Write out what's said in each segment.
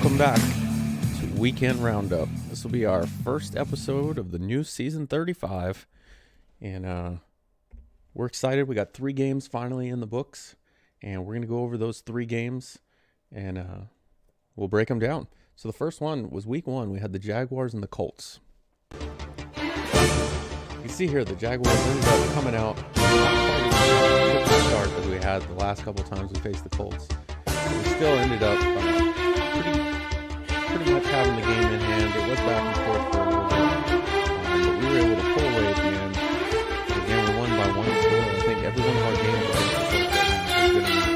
Welcome back to Weekend Roundup. This will be our first episode of the new season 35, and we're excited. We got 3 games finally in the books, and we're going to go over those 3 games, and we'll break them down. So the first one was week 1. We had the Jaguars and the Colts. You see here, the Jaguars ended up coming out not quite as good a start as we had the last couple times we faced the Colts. We still ended up pretty much having the game in hand. It was back and forth for a little bit, but we were able to pull away at the end. Again, we won by 1 score. I think every one of our games against the Colts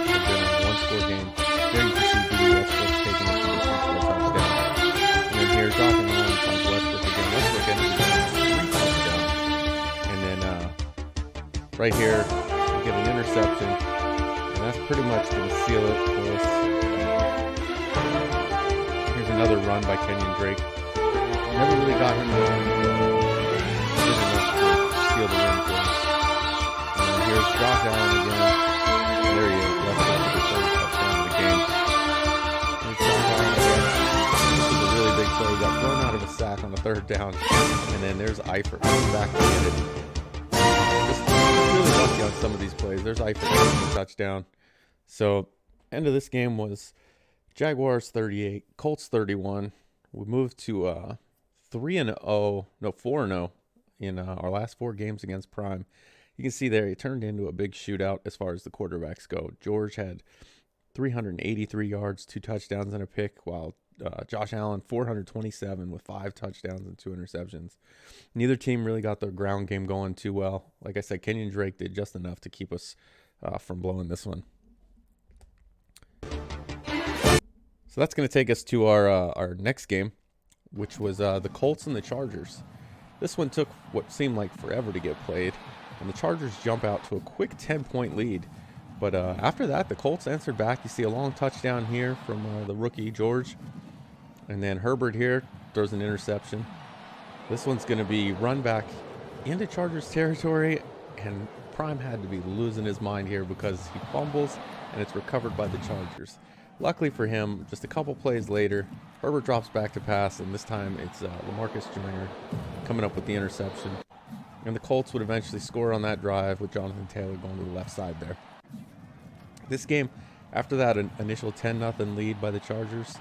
has been a 1-score game. There you can see B. Westbrook taking it to the 6-score touchdown. And then here's Dawson Allen finds Westbrook again. Westbrook ended up getting 3 touchdowns. And then right here, we get an interception. And that's pretty much going to seal it for us. Here's another run by Kenyon Drake. Never really got him going. Good enough to seal the win for us. And here's Josh Allen again. And there he is. That's the third touchdown of the game. Here's Josh Allen again. This is a really big play. He got thrown out of a sack on the 3rd down. And then there's Eifert back to get it. Just really lucky on some of these plays. There's Eifert getting a touchdown. So, end of this game was Jaguars 38, Colts 31. We moved to 4-0 in our last 4 games against Prime. You can see there it turned into a big shootout as far as the quarterbacks go. George had 383 yards, 2 touchdowns and a pick, while Josh Allen 427 with 5 touchdowns and 2 interceptions. Neither team really got their ground game going too well. Like I said, Kenyon Drake did just enough to keep us from blowing this one. So that's going to take us to our next game, which was the Colts and the Chargers. This one took what seemed like forever to get played, and the Chargers jump out to a quick 10-point lead. But after that, the Colts answered back. You see a long touchdown here from the rookie, George. And then Herbert here throws an interception. This one's going to be run back into Chargers territory, and Prime had to be losing his mind here because he fumbles, and it's recovered by the Chargers. Luckily for him, just a couple plays later, Herbert drops back to pass, and this time it's LaMarcus Joyner coming up with the interception. And the Colts would eventually score on that drive with Jonathan Taylor going to the left side there. This game, after that initial 10-0 lead by the Chargers,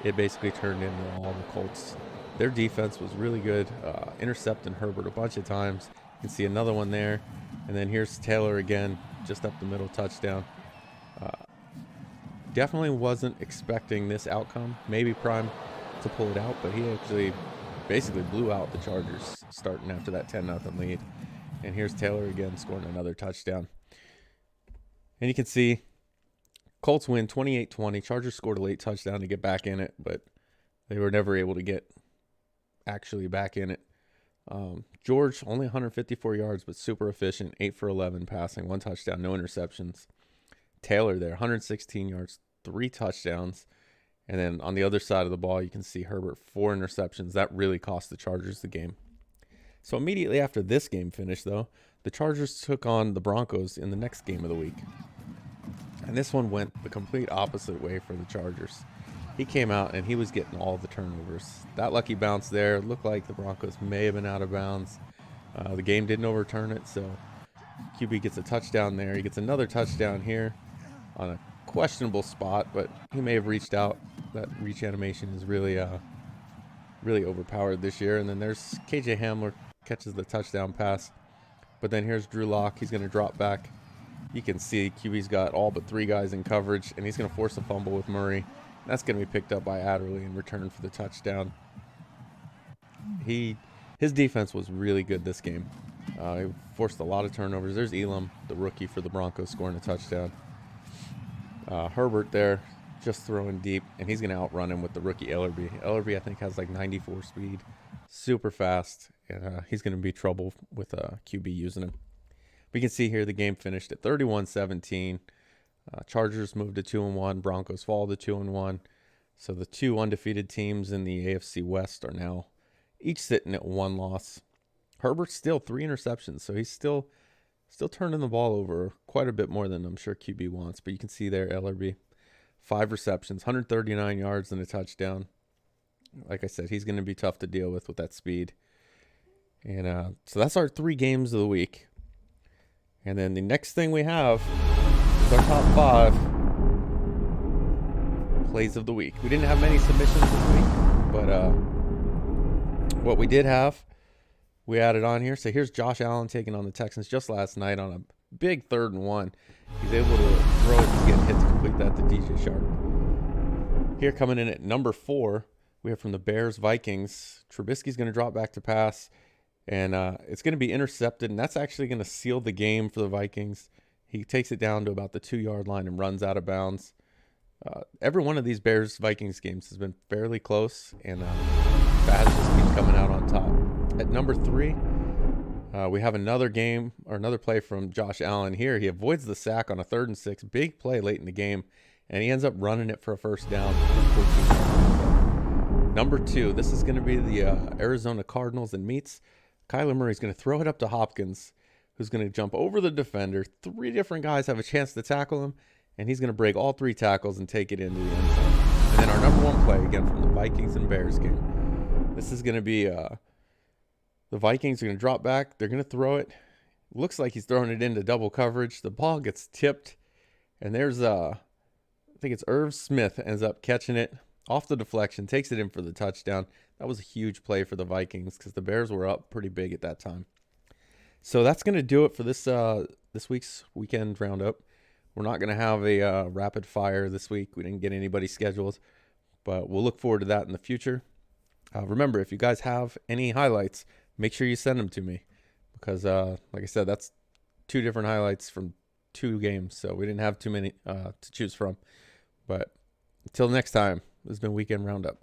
it basically turned into all the Colts. Their defense was really good, intercepting Herbert a bunch of times. You can see another one there. And then here's Taylor again, just up the middle touchdown. Definitely wasn't expecting this outcome. Maybe Prime to pull it out, but he actually basically blew out the Chargers starting after that 10-0 lead. And here's Taylor again scoring another touchdown. And you can see Colts win 28-20. Chargers scored a late touchdown to get back in it, but they were never able to get actually back in it. George, only 154 yards, but super efficient. 8 for 11 passing, 1 touchdown, no interceptions. Taylor there, 116 yards, 3 touchdowns. And then on the other side of the ball, you can see Herbert, 4 interceptions. That really cost the Chargers the game. So immediately after this game finished, though, the Chargers took on the Broncos in the next game of the week. And this one went the complete opposite way for the Chargers. He came out and he was getting all the turnovers. That lucky bounce there looked like the Broncos may have been out of bounds. The game didn't overturn it, so QB gets a touchdown there. He gets another touchdown here on a questionable spot, but he may have reached out. That reach animation is really overpowered this year. And then there's KJ Hamler catches the touchdown pass. But then here's Drew Lock. He's going to drop back. You can see QB's got all but 3 guys in coverage, and he's going to force a fumble with Murray. That's going to be picked up by Adderley in return for the touchdown. His defense was really good this game. He forced a lot of turnovers. There's Elam, the rookie for the Broncos, scoring a touchdown. Herbert there just throwing deep, and he's going to outrun him with the rookie Ellerby. Ellerby, I think, has like 94 speed, super fast, and he's going to be trouble with QB using him. We can see here the game finished at 31-17. Chargers moved to 2-1. Broncos fall to 2-1. So the 2 undefeated teams in the AFC West are now each sitting at 1 loss. Herbert's still 3 interceptions, so he's still turning the ball over quite a bit more than I'm sure QB wants. But you can see there Ellerby 5 receptions, 139 yards, and a touchdown. Like I said, he's going to be tough to deal with that speed. And so that's our 3 games of the week. And then the next thing we have is our top 5 plays of the week. We didn't have many submissions this week, but what we did have, we added on here. So here's Josh Allen taking on the Texans just last night on a big 3rd and 1. He's able to throw it. He's getting hit to complete that to DJ Shark. Here coming in at number 4, we have from the Bears-Vikings. Trubisky's going to drop back to pass, and it's going to be intercepted, and that's actually going to seal the game for the Vikings. He takes it down to about the 2-yard line and runs out of bounds. Every one of these Bears-Vikings games has been fairly close, and Baz just keeps coming out on top. At number 3, we have another play from Josh Allen here. He avoids the sack on a 3rd and 6. Big play late in the game, and he ends up running it for a first down. Number 2, this is going to be the Arizona Cardinals and meets. Kyler Murray's going to throw it up to Hopkins, who's going to jump over the defender. 3 different guys have a chance to tackle him, and he's going to break all 3 tackles and take it into the end zone. And then our number 1 play, again, from the Vikings and Bears game. This is going to be the Vikings are going to drop back. They're going to throw it. Looks like he's throwing it into double coverage. The ball gets tipped, and there's I think it's Irv Smith ends up catching it off the deflection, takes it in for the touchdown. That was a huge play for the Vikings because the Bears were up pretty big at that time. So that's going to do it for this week's weekend roundup. We're not going to have a rapid fire this week. We didn't get anybody scheduled, but we'll look forward to that in the future. Remember, if you guys have any highlights, make sure you send them to me because, like I said, that's 2 different highlights from 2 games, so we didn't have too many to choose from. But until next time, this has been Weekend Roundup.